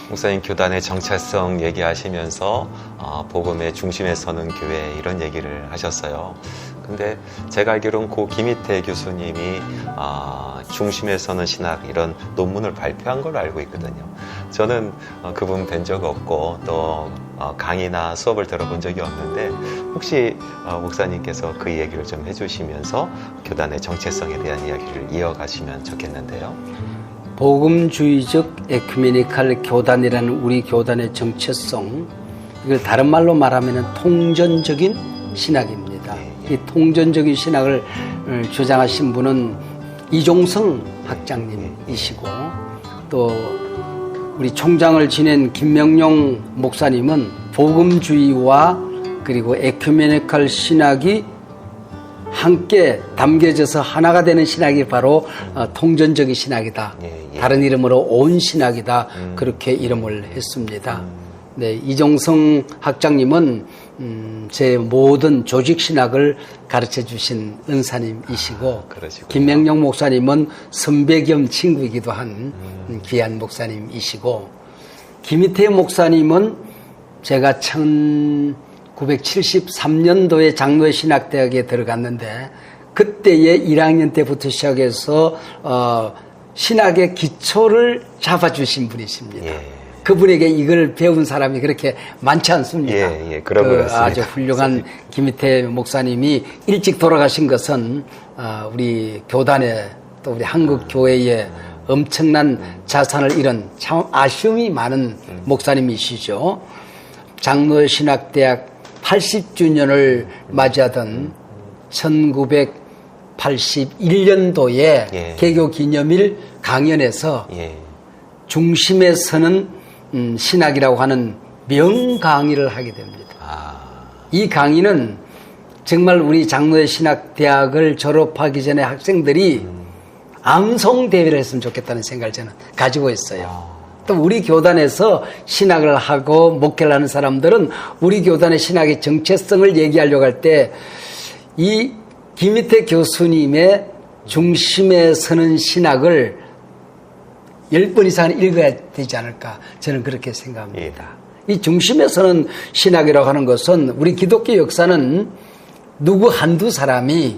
목사님 교단의 정체성 얘기하시면서 복음의 중심에 서는 교회 이런 얘기를 하셨어요. 근데 제가 알기로는 고 김희태 교수님이 중심에 서는 신학 이런 논문을 발표한 걸로 알고 있거든요. 저는 그분 뵌 적 없고 또 강의나 수업을 들어본 적이 없는데 혹시 목사님께서 그 얘기를 좀 해주시면서 교단의 정체성에 대한 이야기를 이어가시면 좋겠는데요. 복음주의적 에큐메니칼 교단이라는 우리 교단의 정체성, 이걸 다른 말로 말하면 통전적인 신학입니다. 이 통전적인 신학을 주장하신 분은 이종성 학장님이시고 또 우리 총장을 지낸 김명용 목사님은 복음주의와 그리고 에큐메니칼 신학이 함께 담겨져서 하나가 되는 신학이 바로 통전적인 신학이다. 다른 이름으로 온 신학이다. 그렇게 이름을 했습니다. 네, 이종성 학장님은 제 모든 조직 신학을 가르쳐 주신 은사님이시고 김명용 목사님은 선배 겸 친구이기도 한 귀한 목사님이시고 김희태 목사님은 제가 1973년도에 장로회 신학대학에 들어갔는데 그때의 1학년 때부터 시작해서 신학의 기초를 잡아주신 분이십니다. 그분에게 이걸 배운 사람이 그렇게 많지 않습니다. 아주 훌륭한 김희태 목사님이 일찍 돌아가신 것은 우리 교단에 또 우리 한국 교회에 엄청난 자산을 잃은 참 아쉬움이 많은 목사님이시죠. 장로회 신학대학 80주년을 맞이하던 1981년도에 개교 기념일 강연에서 중심에 서는 신학이라고 하는 명강의를 하게 됩니다. 이 강의는 정말 우리 장로회 신학대학을 졸업하기 전에 학생들이 암송대회를 했으면 좋겠다는 생각을 저는 가지고 있어요. 또 우리 교단에서 신학을 하고 목회를 하는 사람들은 우리 교단의 신학의 정체성을 얘기하려고 할 때 이 김희태 교수님의 중심에 서는 신학을 10번 이상은 읽어야 되지 않을까 저는 그렇게 생각합니다. 이 중심에 서는 신학이라고 하는 것은 우리 기독교 역사는 누구 한두 사람이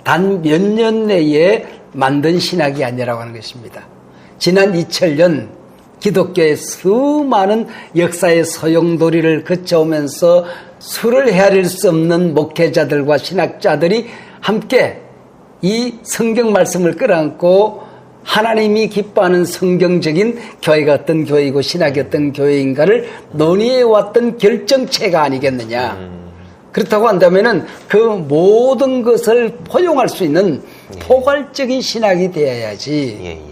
단 몇 년 내에 만든 신학이 아니라고 하는 것입니다. 지난 2000년 기독교의 수많은 역사의 소용돌이를 거쳐오면서 수를 헤아릴 수 없는 목회자들과 신학자들이 함께 이 성경 말씀을 끌어안고 하나님이 기뻐하는 성경적인 교회가 어떤 교회이고 신학이 어떤 교회인가를 논의해왔던 결정체가 아니겠느냐. 그렇다고 한다면은 그 모든 것을 포용할 수 있는 포괄적인 신학이 되어야지.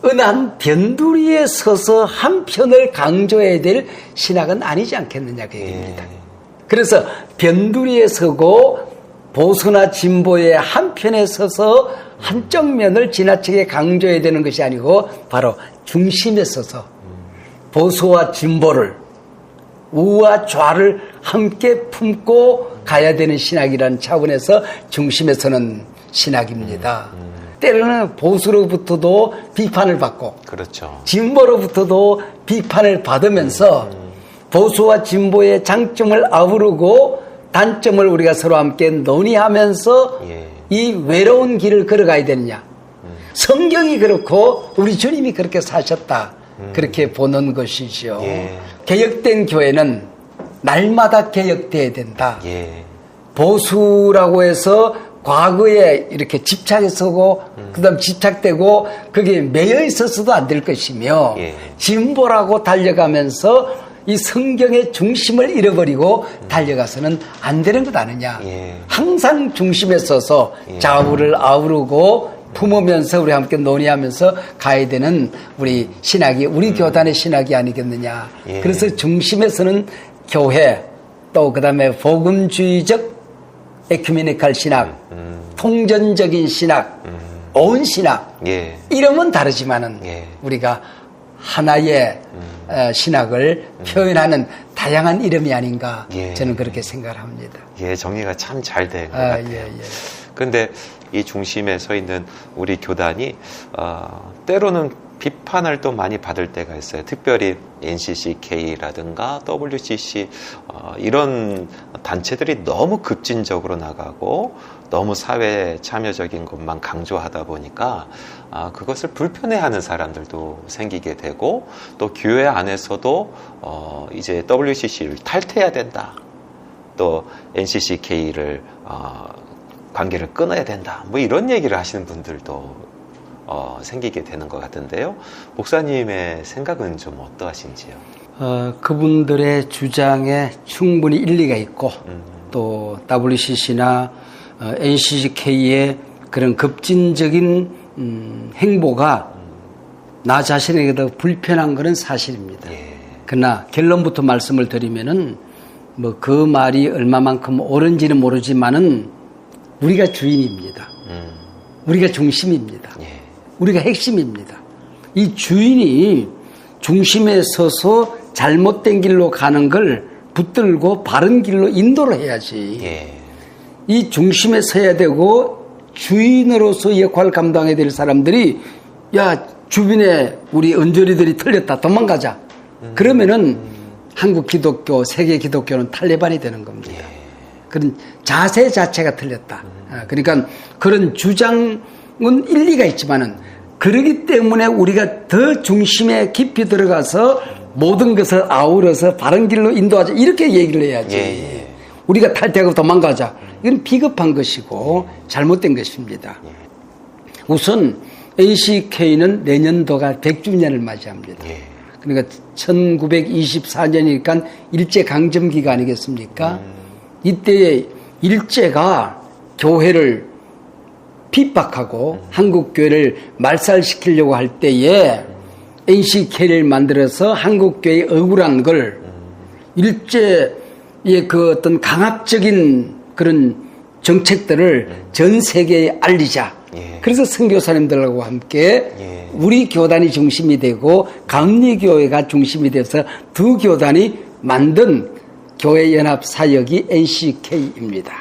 어느 한 변두리에 서서 한 편을 강조해야 될 신학은 아니지 않겠느냐 그 얘기입니다. 그래서 변두리에 서고 보수나 진보의 한 편에 서서 한쪽 면을 지나치게 강조해야 되는 것이 아니고 바로 중심에 서서 보수와 진보를 우와 좌를 함께 품고 가야 되는 신학이라는 차원에서 중심에 서는 신학입니다. 때로는 보수로부터도 비판을 받고 진보로부터도 비판을 받으면서 보수와 진보의 장점을 아우르고 단점을 우리가 서로 함께 논의하면서 이 외로운 길을 걸어가야 되느냐. 성경이 그렇고 우리 주님이 그렇게 사셨다. 그렇게 보는 것이죠. 개혁된 교회는 날마다 개혁돼야 된다. 보수라고 해서 과거에 이렇게 집착해서고 그다음 집착되고 그게 매여 있어서도 안 될 것이며 진보라고 달려가면서 이 성경의 중심을 잃어버리고 달려가서는 안 되는 것 아니냐. 항상 중심에 서서 좌우를 아우르고 품으면서 우리 함께 논의하면서 가야 되는 우리 신학이 우리 교단의 신학이 아니겠느냐. 그래서 중심에 서는 교회 또 그다음에 복음주의적 에큐메니칼 신학 통전적인 신학 온 신학 이름은 다르지만은 우리가 하나의 신학을 표현하는 다양한 이름이 아닌가 저는 그렇게 생각을 합니다. 정리가 참 잘 된 것 같아요. 그런데 이 중심에 서 있는 우리 교단이 때로는 비판을 또 많이 받을 때가 있어요. 특별히 NCCK라든가 WCC 이런 단체들이 너무 급진적으로 나가고 너무 사회 참여적인 것만 강조하다 보니까 그것을 불편해하는 사람들도 생기게 되고 또 교회 안에서도 이제 WCC를 탈퇴해야 된다. 또 NCCK를 관계를 끊어야 된다. 뭐 이런 얘기를 하시는 분들도 생기게 되는 것 같은데요. 목사님의 생각은 좀 어떠하신지요? 그분들의 주장에 충분히 일리가 있고 또 WCC나 NCCK의 그런 급진적인 행보가 나 자신에게도 불편한 것은 사실입니다. 예. 그러나 결론부터 말씀을 드리면은 뭐 그 말이 얼마만큼 옳은지는 모르지만은 우리가 주인입니다. 우리가 중심입니다. 예. 우리가 핵심입니다. 이 주인이 중심에 서서 잘못된 길로 가는 걸 붙들고 바른 길로 인도를 해야지. 예. 이 중심에 서야 되고 주인으로서 역할을 감당해야 될 사람들이 야 주변에 우리 언저리들이 틀렸다 도망가자. 그러면은 한국 기독교, 세계 기독교는 탈레반이 되는 겁니다. 예. 그런 자세 자체가 틀렸다. 그러니까 그런 주장은 일리가 있지만은 그러기 때문에 우리가 더 중심에 깊이 들어가서 모든 것을 아우러서 바른 길로 인도하자 이렇게 얘기를 해야지. 예. 우리가 탈퇴하고 도망가자. 이건 비겁한 것이고 잘못된 것입니다. 우선 NCK는 내년도가 100주년을 맞이합니다. 예. 그러니까 1924년이니까 일제강점기가 아니겠습니까? 이때에 일제가 교회를 핍박하고 한국교회를 말살시키려고 할 때에 NCK를 만들어서 한국교회의 억울한 걸 일제의 그 어떤 강압적인 그런 정책들을 전 세계에 알리자. 예. 그래서 선교사님들하고 함께 예. 우리 교단이 중심이 되고 감리교회가 중심이 돼서 두 교단이 만든 교회연합사역이 NCK입니다.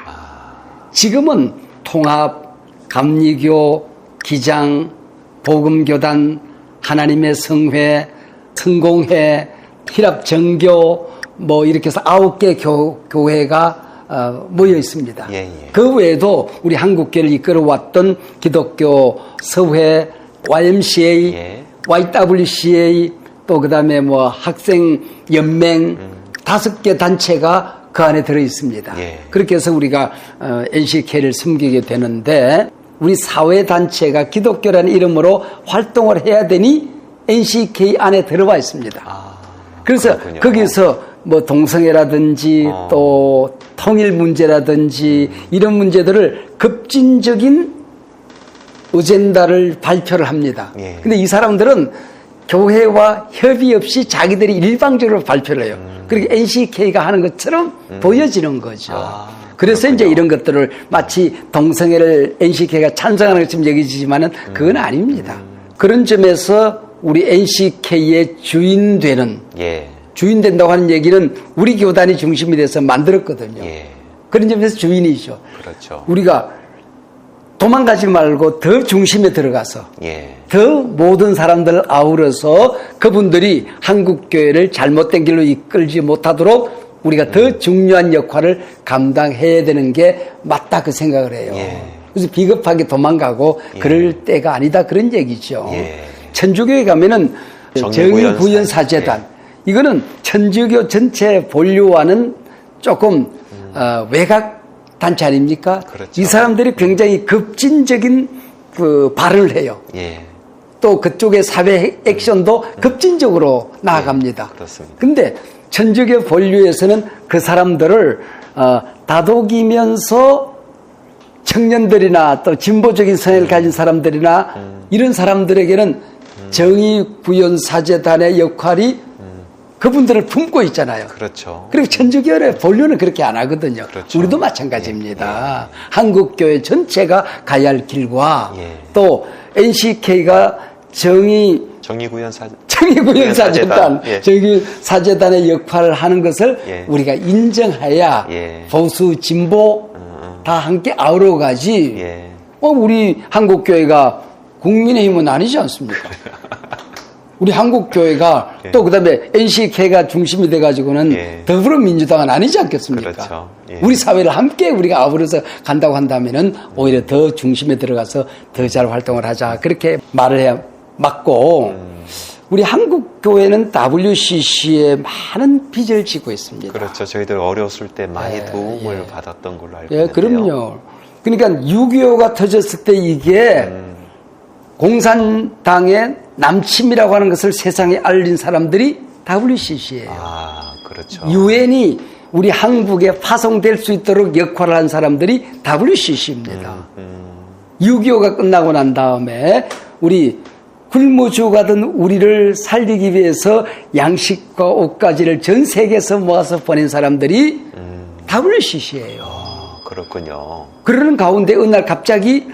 지금은 통합, 감리교, 기장, 복음교단, 하나님의 성회, 성공회, 희랍정교 뭐 이렇게 해서 9개 교회가 모여 있습니다. 예, 예. 그 외에도 우리 한국교회를 이끌어왔던 기독교 서회, YMCA, 예. YWCA 또 그다음에 뭐 학생 연맹 5개 단체가 그 안에 들어 있습니다. 예. 그렇게 해서 우리가 NCK를 섬기게 되는데 우리 사회 단체가 기독교라는 이름으로 활동을 해야 되니 NCK 안에 들어와 있습니다. 그래서 그렇군요. 거기서 뭐 동성애라든지 또 통일 문제라든지 이런 문제들을 급진적인 어젠다를 발표를 합니다. 예. 근데 이 사람들은 교회와 협의 없이 자기들이 일방적으로 발표를 해요. 그러니까 NCK가 하는 것처럼 보여지는 거죠. 그래서 그렇군요. 이제 이런 것들을 마치 동성애를 NCK가 찬성하는 것처럼 여기지만은 그건 아닙니다. 그런 점에서 우리 NCK의 주인 되는 예. 주인 된다고 하는 얘기는 우리 교단이 중심이 돼서 만들었거든요. 예. 그런 점에서 주인이죠. 그렇죠. 우리가 도망가지 말고 더 중심에 들어가서 예. 더 모든 사람들을 아우러서 그분들이 한국교회를 잘못된 길로 이끌지 못하도록 우리가 더 중요한 역할을 감당해야 되는 게 맞다 그 생각을 해요. 예. 그래서 비겁하게 도망가고 그럴 때가 아니다 그런 얘기죠. 예. 천주교에 가면은 정의구현사재단 이거는 천주교 전체 본류와는 조금 외곽 단체 아닙니까? 그렇죠. 이 사람들이 굉장히 급진적인 그 발언을 해요. 예. 또 그쪽의 사회 액션도 급진적으로 나아갑니다. 그렇습니다. 근데 천주교 본류에서는 그 사람들을 다독이면서 청년들이나 또 진보적인 성향을 가진 사람들이나 이런 사람들에게는 정의구현사재단의 역할이 그분들을 품고 있잖아요. 그렇죠. 그리고 천주교의 본류는 그렇게 안 하거든요. 그렇죠. 우리도 마찬가지입니다. 한국교회 전체가 가야 할 길과 또 NCK가 정의구현사재단, 정의사재단의 역할을 하는 것을 우리가 인정해야 보수, 진보 다 함께 아우러가지. 우리 한국교회가 국민의힘은 아니지 않습니까? 우리 한국교회가 예. 또 그다음에 NCK가 중심이 돼가지고는 예. 더불어민주당은 아니지 않겠습니까? 그렇죠. 예. 우리 사회를 함께 우리가 아우러서 간다고 한다면은 오히려 더 중심에 들어가서 더 잘 활동을 하자. 그렇게 말을 해야 맞고 우리 한국교회는 WCC에 많은 빚을 지고 있습니다. 그렇죠. 저희들 어렸을 때 많이 예, 도움을 예. 받았던 걸로 알고 예, 있는데요. 그럼요. 그러니까 6.25가 터졌을 때 이게 공산당의 남침이라고 하는 것을 세상에 알린 사람들이 WCC예요. 아, 그렇죠. 유엔이 우리 한국에 파송될 수 있도록 역할을 한 사람들이 WCC입니다. 6.25가 끝나고 난 다음에 우리 굶어 죽어가던 우리를 살리기 위해서 양식과 옷가지를 전 세계에서 모아서 보낸 사람들이 WCC예요. 아, 그렇군요. 그러는 가운데 어느 날 갑자기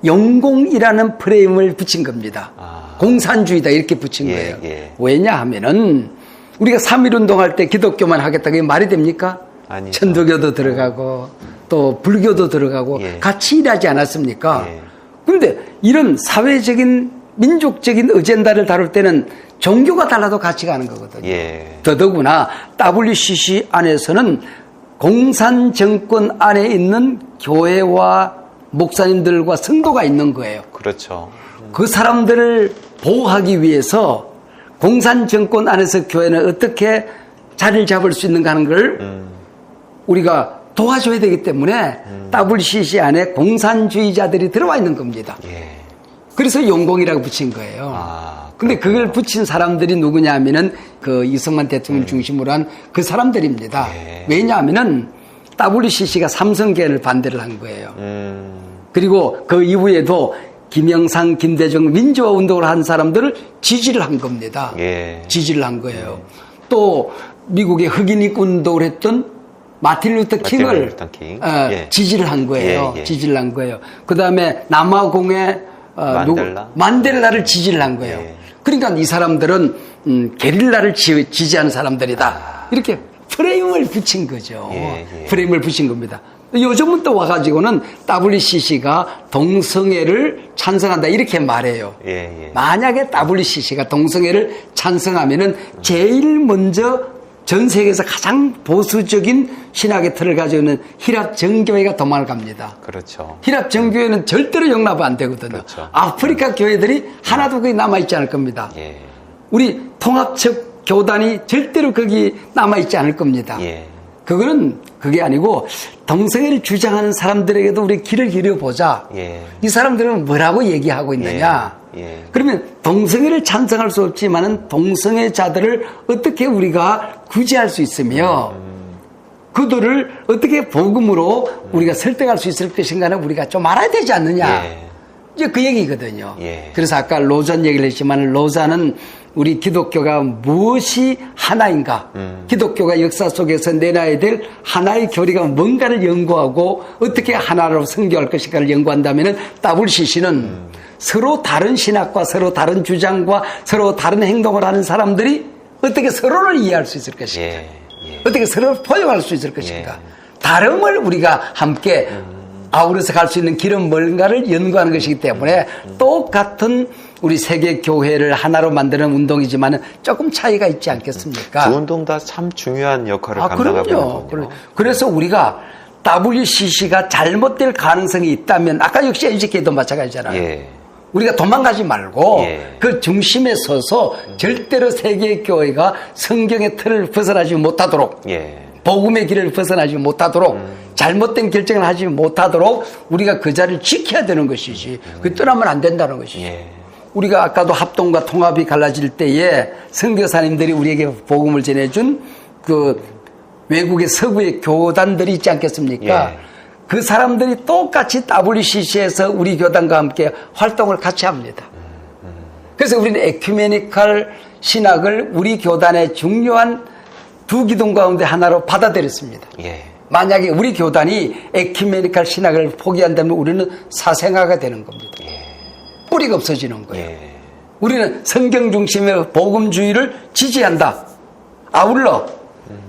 영공이라는 프레임을 붙인 겁니다. 아. 공산주의다 이렇게 붙인 예, 거예요. 예. 왜냐하면은 우리가 3.1운동 할 때 기독교만 하겠다 그게 말이 됩니까? 아니죠. 천도교도 들어가고 또 불교도 들어가고 예. 같이 일하지 않았습니까? 예. 그런데 이런 사회적인 민족적인 어젠다를 다룰 때는 종교가 달라도 같이 가는 거거든요. 예. 더더구나 WCC 안에서는 공산 정권 안에 있는 교회와 목사님들과 성도가 있는 거예요. 그렇죠. 그 사람들을 보호하기 위해서 공산 정권 안에서 교회는 어떻게 자리를 잡을 수 있는가 하는 걸 우리가 도와줘야 되기 때문에 WCC 안에 공산주의자들이 들어와 있는 겁니다. 예. 그래서 용공이라고 붙인 거예요. 아, 근데 그걸 붙인 사람들이 누구냐 하면은 그 이승만 대통령 중심으로 한 그 사람들입니다. 예. 왜냐하면은 WCC가 삼성계를 반대를 한 거예요. 그리고 그 이후에도 김영삼, 김대중 민주화 운동을 한 사람들을 지지를 한 겁니다. 예. 지지를 한 거예요. 또 미국의 흑인 입국 운동을 했던 마틴 루터 킹을 루터 킹. 예. 지지를 한 거예요. 예, 예. 지지를 한 거예요. 그 다음에 남아공의 만델라를 지지를 한 거예요. 예. 그러니까 이 사람들은 게릴라를 지지하는 사람들이다. 이렇게 프레임을 붙인 거죠. 예, 예. 프레임을 붙인 겁니다. 요즘은 또 와가지고는 WCC가 동성애를 찬성한다 이렇게 말해요. 예, 예. 만약에 WCC가 동성애를 찬성하면은 제일 먼저 전 세계에서 가장 보수적인 신학의 틀을 가지고 있는 히랍 정교회가 도망을 갑니다. 그렇죠. 히랍 정교회는 절대로 용납 안 되거든요. 그렇죠. 아프리카 교회들이 하나도 거기 남아있지 않을 겁니다. 예. 우리 통합적 교단이 절대로 거기 남아있지 않을 겁니다. 예. 그거는 그게 아니고 동성애를 주장하는 사람들에게도 우리 귀를 기울여보자. 예. 이 사람들은 뭐라고 얘기하고 있느냐. 예. 그러면 동성애를 찬성할 수 없지만은 동성애자들을 어떻게 우리가 구제할 수 있으며 그들을 어떻게 복음으로 우리가 설득할 수 있을 것인가는 우리가 좀 알아야 되지 않느냐. 예. 이제 그 얘기거든요. 예. 그래서 아까 로잔 얘기를 했지만 로잔은 우리 기독교가 무엇이 하나인가? 기독교가 역사 속에서 내놔야 될 하나의 교리가 뭔가를 연구하고 어떻게 하나로 성교할 것인가를 연구한다면 WCC는 서로 다른 신학과 서로 다른 주장과 서로 다른 행동을 하는 사람들이 어떻게 서로를 이해할 수 있을 것인가? 예. 예. 어떻게 서로를 포용할 수 있을 것인가? 예. 다름을 우리가 함께 아우러서 갈 수 있는 길은 뭔가를 연구하는 것이기 때문에 똑같은 우리 세계 교회를 하나로 만드는 운동이지만 조금 차이가 있지 않겠습니까? 두 운동 다 참 중요한 역할을 감당하고 그럼요. 있는군요. 그래서 우리가 WCC가 잘못될 가능성이 있다면 아까 역시 NCK도 마찬가지잖아요. 예. 우리가 도망가지 말고 예. 그 중심에 서서 절대로 세계 교회가 성경의 틀을 벗어나지 못하도록 예. 복음의 길을 벗어나지 못하도록 잘못된 결정을 하지 못하도록 우리가 그 자리를 지켜야 되는 것이지 그 떠나면 안 된다는 것이지. 예. 우리가 아까도 합동과 통합이 갈라질 때에 선교사님들이 우리에게 복음을 전해준 그 외국의 서구의 교단들이 있지 않겠습니까? 예. 그 사람들이 똑같이 WCC에서 우리 교단과 함께 활동을 같이 합니다. 그래서 우리는 에큐메니컬 신학을 우리 교단의 중요한 두 기둥 가운데 하나로 받아들였습니다. 예. 만약에 우리 교단이 에큐메니컬 신학을 포기한다면 우리는 사생아가 되는 겁니다. 예. 뿌리가 없어지는 거예요. 예. 우리는 성경 중심의 복음주의를 지지한다. 아울러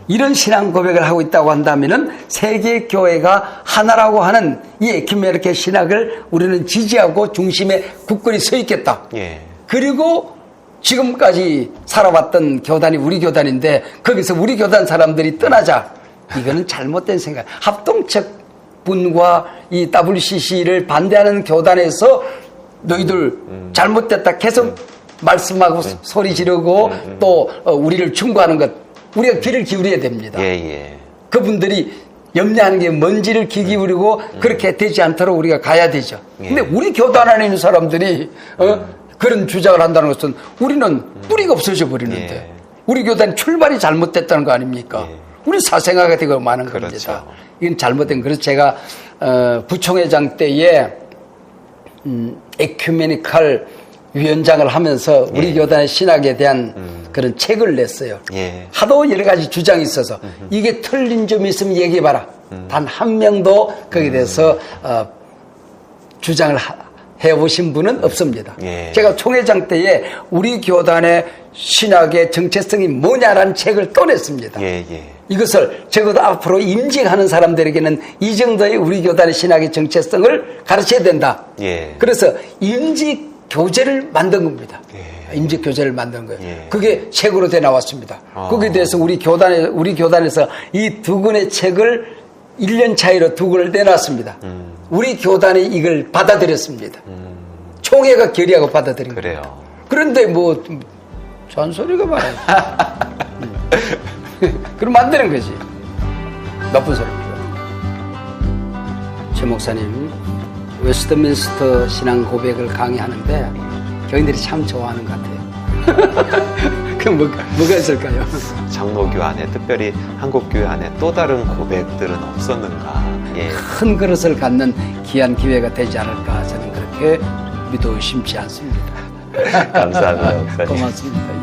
이런 신앙 고백을 하고 있다고 한다면 세계 교회가 하나라고 하는 이 에큐메니컬 신학을 우리는 지지하고 중심에 굳건히 서 있겠다. 예. 그리고 지금까지 살아왔던 교단이 우리 교단인데 거기서 우리 교단 사람들이 떠나자. 이거는 잘못된 생각. 합동적 분과 이 WCC를 반대하는 교단에서 너희들 잘못됐다 계속 말씀하고 소리 지르고 또 우리를 충고하는 것 우리가 귀를 기울여야 됩니다. 그분들이 염려하는 게 뭔지를 귀 기울이고 그렇게 되지 않도록 우리가 가야 되죠. 근데 우리 교단 안에 있는 사람들이 그런 주장을 한다는 것은 우리는 뿌리가 없어져 버리는데 우리 교단이 출발이 잘못됐다는 거 아닙니까? 우리 사생아가 되고 마는 겁니다. 이건 잘못된. 그래서 제가 부총회장 때에 에큐메니칼 위원장을 하면서 우리 교단의 신학에 대한 그런 책을 냈어요. 하도 여러 가지 주장이 있어서 이게 틀린 점이 있으면 얘기해봐라. 단 한 명도 거기에 대해서 주장을 해보신 분은 없습니다. 제가 총회장 때에 우리 교단의 신학의 정체성이 뭐냐라는 책을 또 냈습니다. 이것을 적어도 앞으로 임직하는 사람들에게는 이 정도의 우리 교단의 신학의 정체성을 가르쳐야 된다. 그래서 임직 교재를 만든 겁니다. 임직 교재를 만든 거예요. 그게 책으로 돼 나왔습니다. 거기에 대해서 우리 교단에서 이 두 권의 책을 1년 차이로 두 권을 내놨습니다. 우리 교단이 이걸 받아들였습니다. 총회가 결의하고 받아들인 거예요. 그런데 뭐 잔소리가 많아요. 그럼 안 되는 거지. 나쁜 소리입니다. 최 목사님, 웨스트민스터 신앙 고백을 강의하는데 교인들이 참 좋아하는 것 같아요. 그럼 뭐가 있을까요? 장로교 안에, 특별히 한국교회 안에 또 다른 고백들은 없었는가? 큰 그릇을 갖는 귀한 기회가 되지 않을까 저는 그렇게 믿어 의심치 않습니다. 감사합니다, 목사님. 고맙습니다.